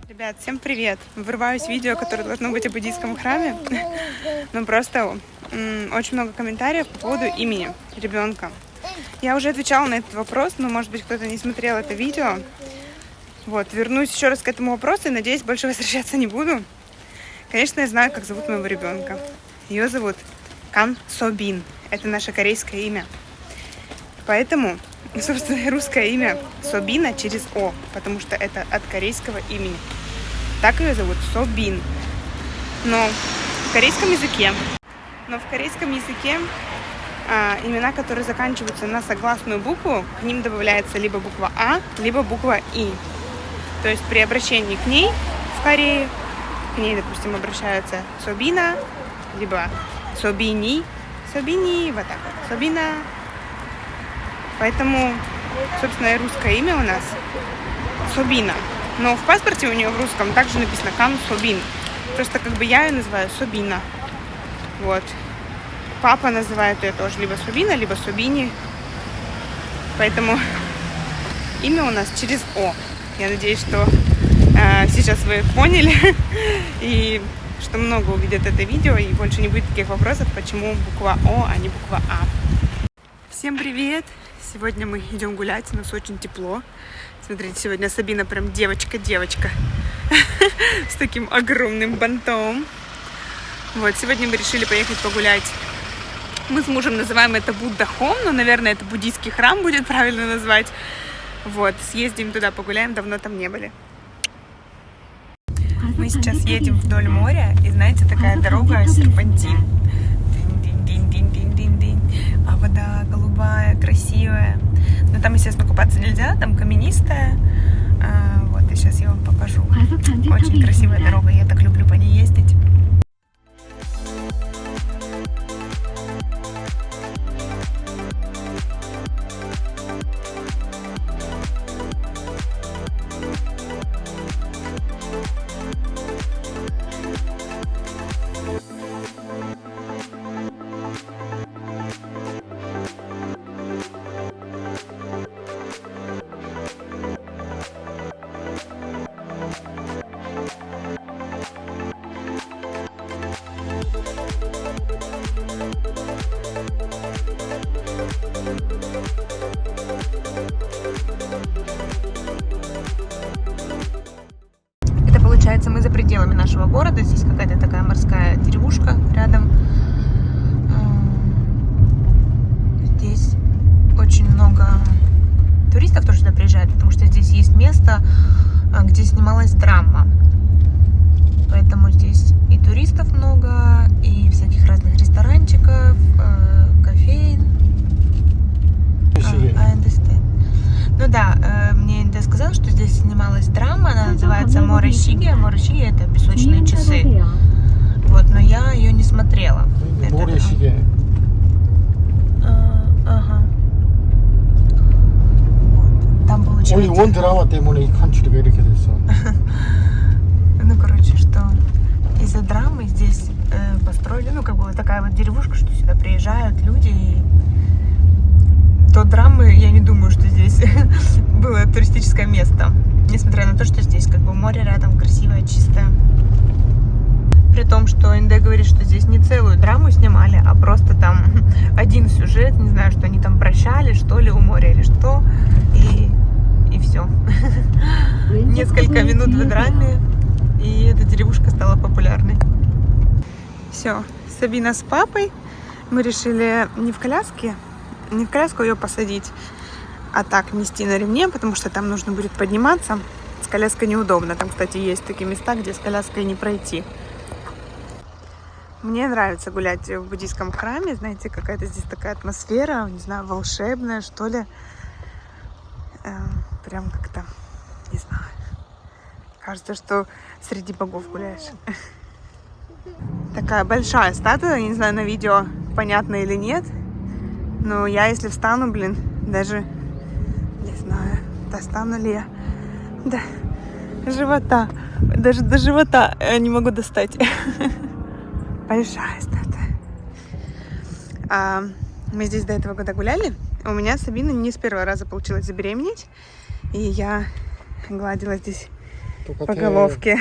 Ребят, всем привет! Вырываюсь видео, которое должно быть о буддийском храме. Но просто очень много комментариев по поводу имени ребенка. Я уже отвечала на этот вопрос, но, может быть, кто-то не смотрел это видео. Вот, вернусь еще раз к этому вопросу и, надеюсь, больше возвращаться не буду. Конечно, я знаю, как зовут моего ребенка. Ее зовут Кан Собин. Это наше корейское имя. Поэтому, собственно, русское имя Собина через О, потому что это от корейского имени. Так ее зовут Собин. Но в корейском языке имена, которые заканчиваются на согласную букву, к ним добавляется либо буква А, либо буква И. То есть при обращении к ней в Корее, к ней, допустим, обращаются Собина, либо Собини, вот так вот, Собина. Поэтому, собственно, и русское имя у нас Собина. Но в паспорте у нее в русском также написано Кан Собин. Просто как бы я ее называю Собина. Вот. Папа называет ее тоже либо Собина, либо Собини. Поэтому имя у нас через О. Я надеюсь, что сейчас вы поняли. И что много увидят это видео. И больше не будет таких вопросов, почему буква О, а не буква А. Всем привет! Сегодня мы идем гулять. У нас очень тепло. Смотрите, сегодня Сабина прям девочка с таким огромным бантом. Вот, сегодня мы решили поехать погулять. Мы с мужем называем это Будда-хом, но, наверное, это буддийский храм будет правильно назвать. Вот, съездим туда, погуляем, давно там не были. Мы сейчас едем вдоль моря, и знаете, такая дорога серпантин. А вода голубая, красивая. Но там, естественно, купаться нельзя, там каменистая. Вот, и сейчас я вам покажу. Очень красивая дорога, я так люблю по ней ездить. Получается, мы за пределами нашего города. Здесь какая-то такая морская деревушка рядом. Здесь очень много туристов тоже сюда приезжают, потому что здесь есть место, где снималась драма. Поэтому здесь и туристов много, и всяких разных ресторанчиков, кофеин. Ну да, мне Инда сказала, что здесь снималась драма, она называется Море-Шиге. Море-Шиге — это песочные часы. Вот, но я ее не смотрела. Море-Шиге. Ага. Вот. Там получается... 원 드라마 때문에 이 컨트리가 이렇게 됐어. Ну, короче, что из-за драмы здесь построили, ну, как бы вот такая вот деревушка, что сюда приезжают люди, и до драмы я не думаю, что здесь было туристическое место. Несмотря на то, что здесь как бы море рядом, красивое, чистое. При том, что Инде говорит, что здесь не целую драму снимали, а просто там один сюжет, не знаю, что они там прощали, что ли, у моря или что, и все. Несколько минут в драме, и эта деревушка стала популярной. Все, Сабина с папой. Мы решили не в коляску ее посадить, а так нести на ремне, потому что там нужно будет подниматься. С коляской неудобно. Там, кстати, есть такие места, где с коляской не пройти. Мне нравится гулять в буддийском храме. Знаете, какая-то здесь такая атмосфера, не знаю, волшебная, что ли. Прям как-то, не знаю. Кажется, что среди богов гуляешь. Такая большая статуя. Я не знаю, на видео понятно или нет. Но я, если встану, даже не знаю, достану ли я до живота. Даже до живота не могу достать. Большая статуя. Мы здесь до этого года гуляли. У меня Сабина не с первого раза получилось забеременеть. И я гладила здесь по головке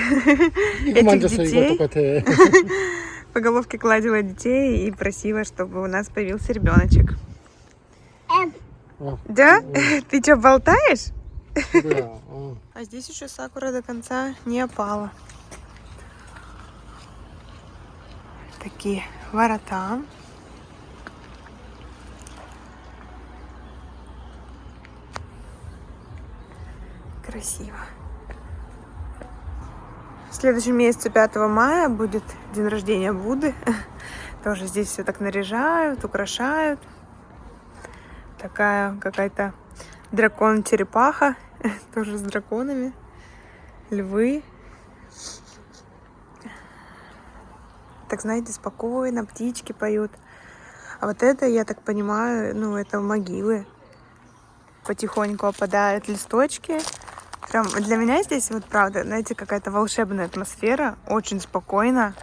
этих детей. По головке гладила детей и просила, чтобы у нас появился ребеночек. Да? Ты что, болтаешь? А здесь еще сакура до конца не опала. Такие ворота. Красиво. В следующем месяце, 5 мая, будет день рождения Будды. Тоже здесь все так наряжают, украшают. Такая какая-то дракон-черепаха. Тоже с драконами. Львы. Так, знаете, спокойно, птички поют. А вот это, я так понимаю, ну, это могилы. Потихоньку опадают листочки. Прям для меня здесь, вот правда, знаете, какая-то волшебная атмосфера. Очень спокойно.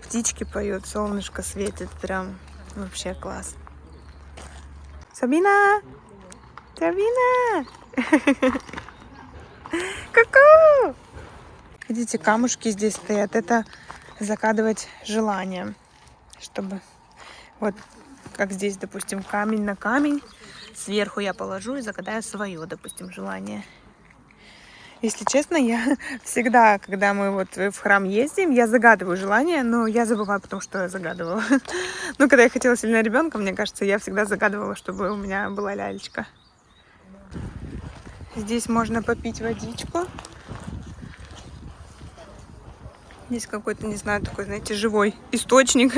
Птички поют, солнышко светит. Прям вообще класс. Сабина! Сабина! Ку-ку! Видите, камушки здесь стоят. Это загадывать желание. Чтобы вот как здесь, допустим, камень на камень. Сверху я положу и загадаю свое, допустим, желание. Если честно, я всегда, когда мы вот в храм ездим, я загадываю желание, но я забываю потом, что я загадывала. Ну, когда я хотела сильно ребенка, мне кажется, я всегда загадывала, чтобы у меня была лялечка. Здесь можно попить водичку. Здесь какой-то, не знаю, такой, знаете, живой источник.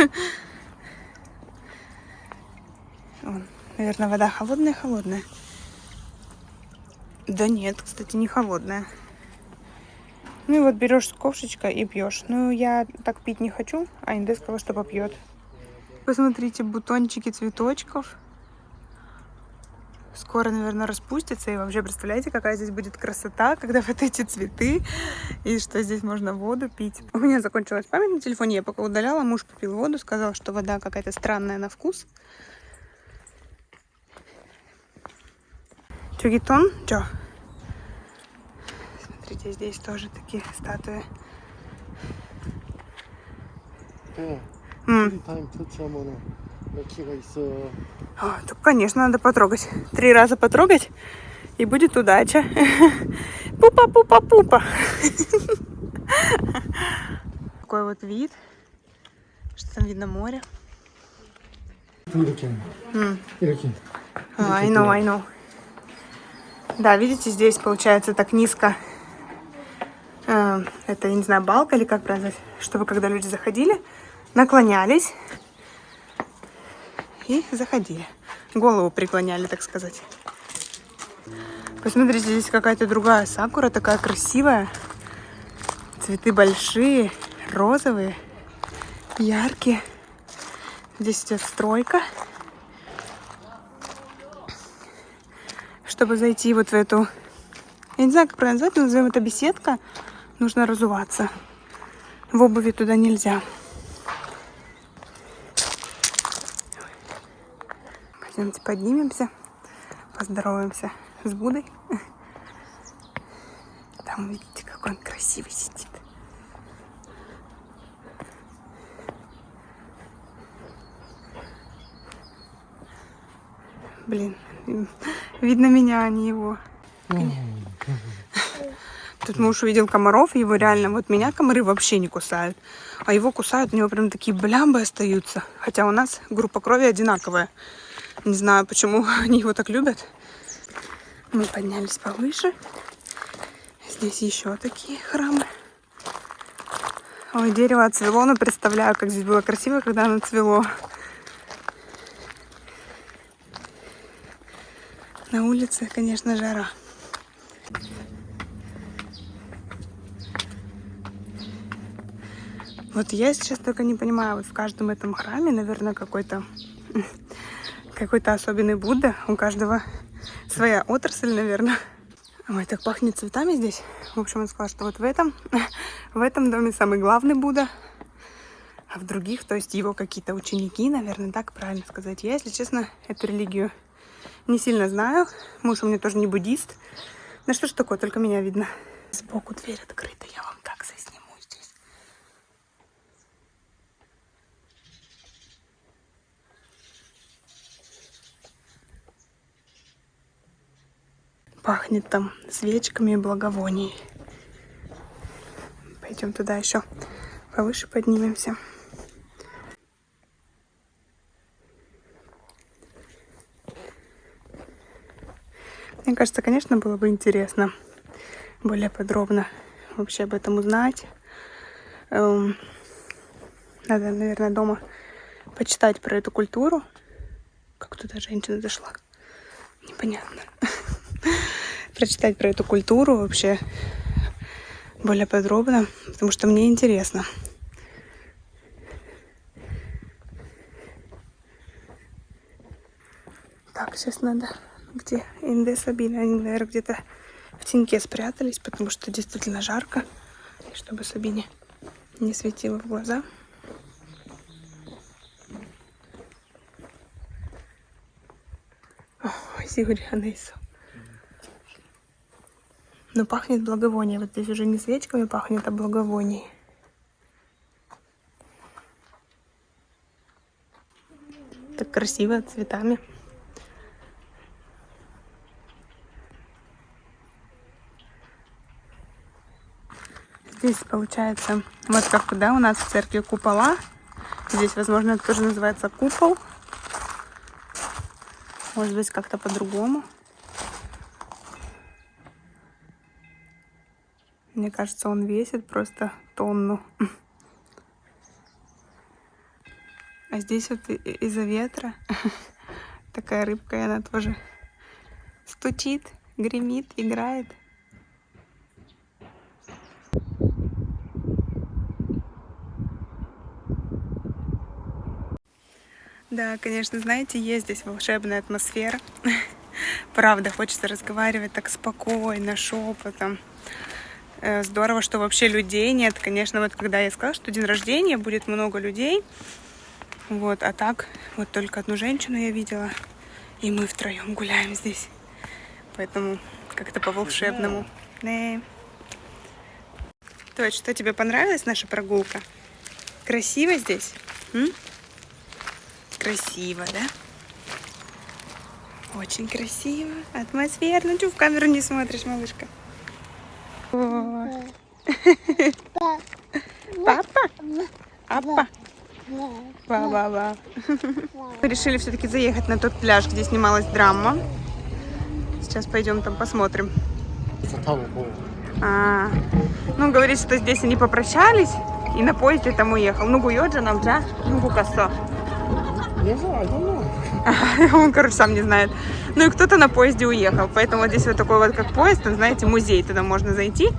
Вон, наверное, вода холодная-холодная. Да нет, кстати, не холодная. Ну и вот берешь с ковшечка и пьешь. Ну, я так пить не хочу, а Инде сказала, что попьет. Посмотрите, бутончики цветочков. Скоро, наверное, распустятся. И вообще, представляете, какая здесь будет красота, когда вот эти цветы. И что здесь можно воду пить. У меня закончилась память на телефоне. Я пока удаляла, муж попил воду, сказал, что вода какая-то странная на вкус. Чугитон? Чё? Смотрите, здесь тоже такие статуи. Так, конечно, надо потрогать. 3 раза потрогать, и будет удача. Пупа-пупа-пупа. Такой вот вид. Что там видно, море. I know. Да, видите, здесь получается так низко. Это, я не знаю, балка или как правильно, чтобы когда люди заходили, наклонялись и заходили. Голову преклоняли, так сказать. Посмотрите, здесь какая-то другая сакура, такая красивая. Цветы большие, розовые, яркие. Здесь идет стройка. Чтобы зайти вот в эту, я не знаю, как правильно назвать, но назовем это беседка, нужно разуваться. В обуви туда нельзя. Пойдемте поднимемся, поздороваемся с Буддой. Там, видите, какой он красивый сидит. Блин, видно меня, а не его. Тут муж увидел комаров, и его реально, вот меня комары вообще не кусают. А его кусают, у него прям такие блямбы остаются. Хотя у нас группа крови одинаковая. Не знаю, почему они его так любят. Мы поднялись повыше. Здесь еще такие храмы. Ой, дерево отцвело, но представляю, как здесь было красиво, когда оно цвело. На улице, конечно, жара. Вот я сейчас только не понимаю, вот в каждом этом храме, наверное, какой-то особенный Будда. У каждого своя отрасль, наверное. Ой, так пахнет цветами здесь. В общем, он сказал, что вот в этом доме самый главный Будда. А в других, то есть его какие-то ученики, наверное, так правильно сказать. Я, если честно, эту религию Не сильно знаю. Муж у меня тоже не буддист. Ну что ж такое, только меня видно. Сбоку дверь открыта, я вам так засниму здесь. Пахнет там свечками и благовоний. Пойдем туда еще повыше поднимемся. Мне кажется, конечно, было бы интересно более подробно вообще об этом узнать. Надо, наверное, дома почитать про эту культуру. Как туда женщина зашла? Непонятно. Прочитать про эту культуру вообще более подробно, потому что мне интересно. Так, сейчас надо... Где Инде, Сабина? Они, наверное, где-то в теньке спрятались, потому что действительно жарко, чтобы Сабине не светило в глаза. Ой, Сигури Анейсу. Но пахнет благовоние. Вот здесь уже не свечками пахнет, а благовоний. Так красиво, цветами. Здесь получается, вот как да, у нас в церкви купола. Здесь, возможно, это тоже называется купол. Может быть, как-то по-другому. Мне кажется, он весит просто тонну. А здесь вот из-за ветра такая рыбка, и она тоже стучит, гремит, играет. Да, конечно, знаете, есть здесь волшебная атмосфера. Правда, хочется разговаривать так спокойно, шепотом. Здорово, что вообще людей нет. Конечно, вот когда я сказала, что день рождения, будет много людей. Вот, а так, вот только одну женщину я видела. И мы втроем гуляем здесь. Поэтому как-то по-волшебному. Точ, что тебе понравилась наша прогулка? Красиво здесь? Красиво, да? Очень красиво, атмосферно. Чего в камеру не смотришь, малышка? Папа? Апа? Ба-ба-ба. Мы решили все-таки заехать на тот пляж, где снималась драма. Сейчас пойдем там посмотрим. Ну, говорит, что здесь они попрощались и на поезде там уехал. Ну, гуёджа нам, да? Ну, гукасо. Он, короче, сам не знает. Ну и кто-то на поезде уехал. Поэтому вот здесь вот такой вот как поезд, там, знаете, музей. Туда можно зайти.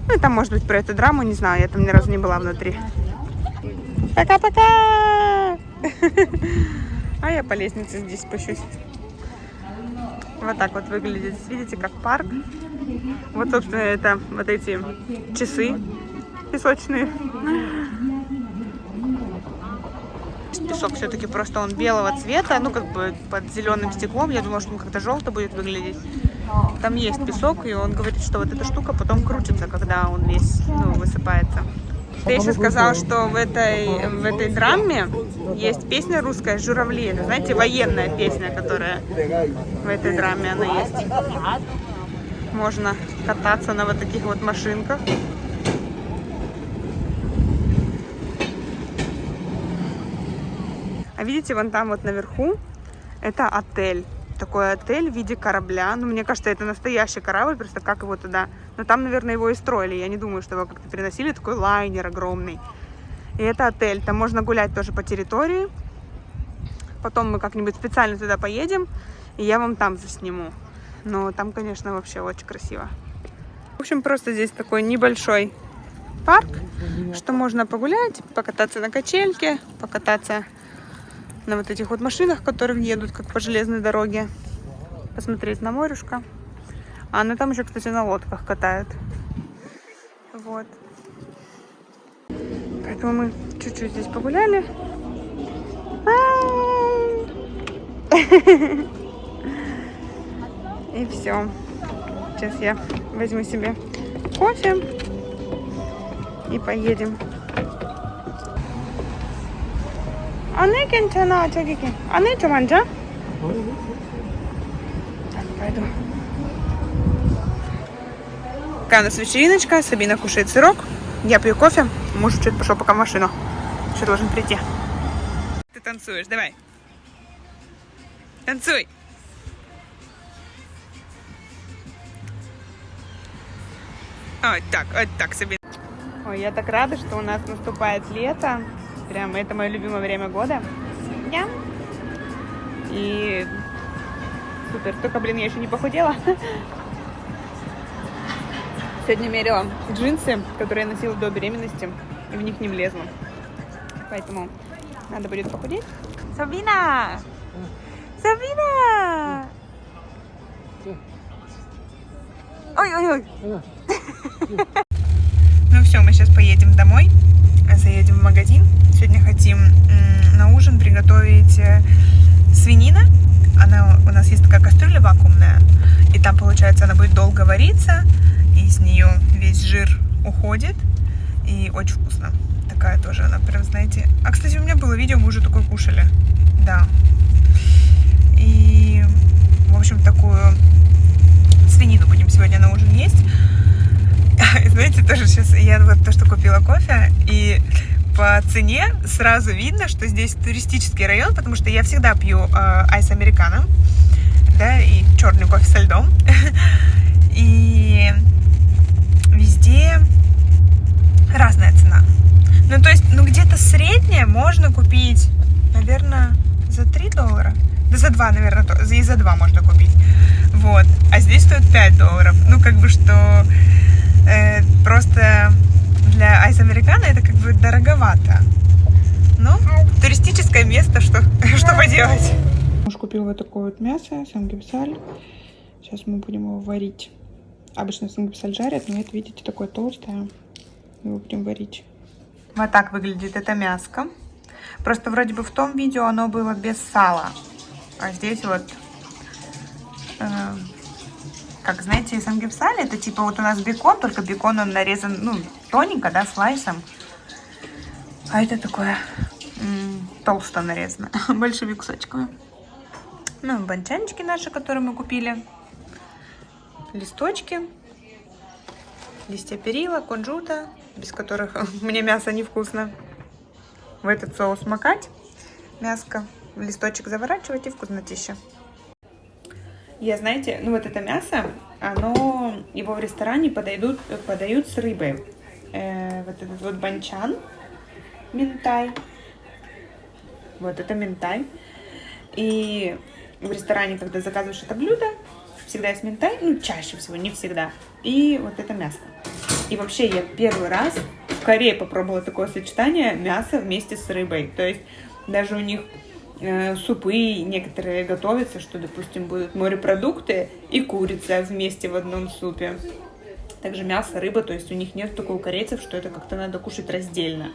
Ну и там, может быть, про эту драму, не знаю. Я там ни разу не была внутри. Пока-пока! А я по лестнице здесь спущусь. Вот так вот выглядит. Видите, как парк. Вот, собственно, это вот эти часы песочные. Песок все-таки просто он белого цвета, ну как бы под зеленым стеклом. Я думала, что он как-то желто будет выглядеть. Там есть песок, и он говорит, что вот эта штука потом крутится, когда он весь высыпается. Ты еще сказал, что в этой драме есть песня русская «Журавли». Это, знаете, военная песня, которая в этой драме она есть. Можно кататься на вот таких вот машинках. А видите, вон там вот наверху это отель. Такой отель в виде корабля. Ну, мне кажется, это настоящий корабль, просто как его туда. Но там, наверное, его и строили. Я не думаю, что его как-то переносили. Такой лайнер огромный. И это отель. Там можно гулять тоже по территории. Потом мы как-нибудь специально туда поедем, и я вам там засниму. Но там, конечно, вообще очень красиво. В общем, просто здесь такой небольшой парк, что можно погулять, покататься на качельке, покататься на вот этих вот машинах, которые едут как по железной дороге, посмотреть на морюшко. А ну там еще, кстати, на лодках катают. Вот. Поэтому мы чуть-чуть здесь погуляли. И все. Сейчас я возьму себе кофе и поедем. 아니 괜찮아 저기 아니 좀 앉아. Так, пойду. Такая у нас вечериночка. Сабина кушает сырок. Я пью кофе. Муж чуть пошел пока в машину. Еще должен прийти. Ты танцуешь, давай. Танцуй. Вот так, Сабина. Ой, я так рада, что у нас наступает лето. Прям это мое любимое время года. Я. И супер. Только, блин, я еще не похудела. Сегодня мерила джинсы, которые я носила до беременности, и в них не влезла. Поэтому надо будет похудеть. Сабина! Сабина! Ой-ой-ой! Ну все, мы сейчас поедем домой, заедем в магазин. Сегодня хотим на ужин приготовить свинина. Она, у нас есть такая кастрюля вакуумная, и там, получается, она будет долго вариться, и с нее весь жир уходит, и очень вкусно. Такая тоже она прям, знаете... А, кстати, у меня было видео, мы уже такое кушали. Да. И, в общем, такую свинину будем сегодня на ужин есть. Знаете, тоже сейчас я вот то, что купила кофе, и по цене сразу видно, что здесь туристический район, потому что я всегда пью айс американо, да, и черный кофе со льдом. И везде разная цена. Ну, то есть, ну, где-то средняя можно купить, наверное, за $3. Да за 2, наверное, и за 2 можно купить. Вот. А здесь стоит $5. Ну, как бы, что просто для айс американо это как бы дороговато. Но туристическое место, что поделать. Муж купил вот такое вот мясо, самгипсаль. Сейчас мы будем его варить. Обычно самгипсаль жарят, но это, видите, такое толстое. Его будем варить. Вот так выглядит это мяско. Просто вроде бы в том видео оно было без сала. А здесь вот, как знаете, самгипсаль это типа вот у нас бекон, только бекон он нарезан, ну, тоненько, да, слайсом. А это такое толсто нарезано, большими кусочками. Ну, банчанчики наши, которые мы купили. Листочки. Листья перила, кунжута, без которых мне мясо невкусно. В этот соус макать мяско, в листочек заворачивать и вкуснотища. Я, знаете, ну вот это мясо, его в ресторане подают с рыбой. Вот этот вот банчан, минтай. Вот это минтай. И в ресторане, когда заказываешь это блюдо, всегда есть минтай, ну чаще всего, не всегда. И вот это мясо. И вообще я первый раз в Корее попробовала такое сочетание мяса вместе с рыбой. То есть даже у них супы некоторые готовятся, что, допустим, будут морепродукты и курица вместе в одном супе. Также мясо, рыба, то есть у них нет такого у корейцев, что это как-то надо кушать раздельно.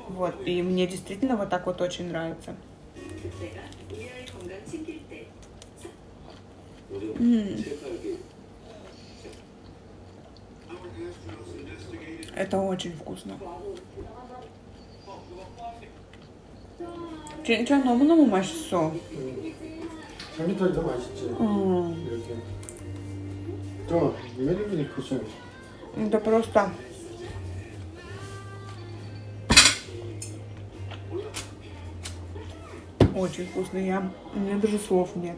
Вот, и мне действительно вот так вот очень нравится. Это очень вкусно. 진짜 너무너무 맛있어. 삼겹살이 더 맛있지. 이렇게. 또 메리미니 쿠션. Это просто... Очень вкусно. У меня даже слов нет.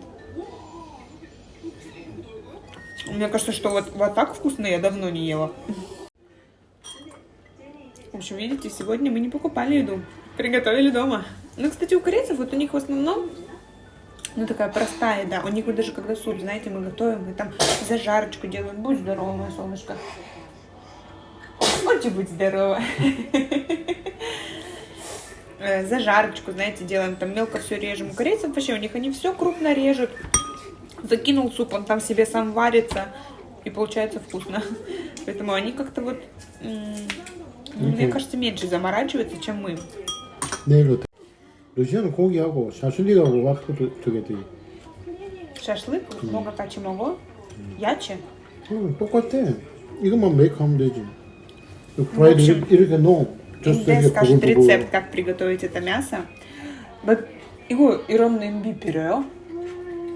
Мне кажется, что вот так вкусно я давно не ела. В общем, видите, сегодня мы не покупали еду. Приготовили дома. Ну, кстати, у корейцев вот у них в основном, ну, такая простая еда. У них вот даже когда суп, знаете, мы готовим, и там зажарочку делаем. Будь здорова, моя солнышко. Очень будь здорова. Зажарочку, знаете, делаем, там мелко все режем. У корейцев вообще, у них они все крупно режут. Закинул суп, он там себе сам варится, и получается вкусно. Поэтому они как-то вот, мне кажется, меньше заморачиваются, чем мы. 내일로 러시아는 고기하고 샤슐릭하고 와플 두 개. шашлык, много качимого, яче. 똑같아. 이것만 메이크하면 되지. 프라이드 общем, 이렇게 넣어. Инде скажет рецепт, как приготовить это мясо. 이거 이런 냄비 필요해요?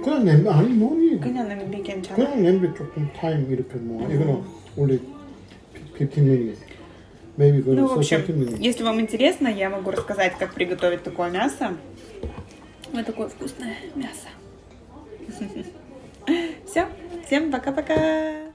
그냥 냄비 아니 뭐니? 그냥 냄비 괜찮아? 그냥 냄비 조금 타임 이렇게 뭐 이거는 원래 15 minutes. Maybe Ну, в 그거는 общем, 30 minutes. если вам интересно, я могу рассказать, как приготовить такое мясо. Вот такое вкусное мясо. Все, всем пока-пока.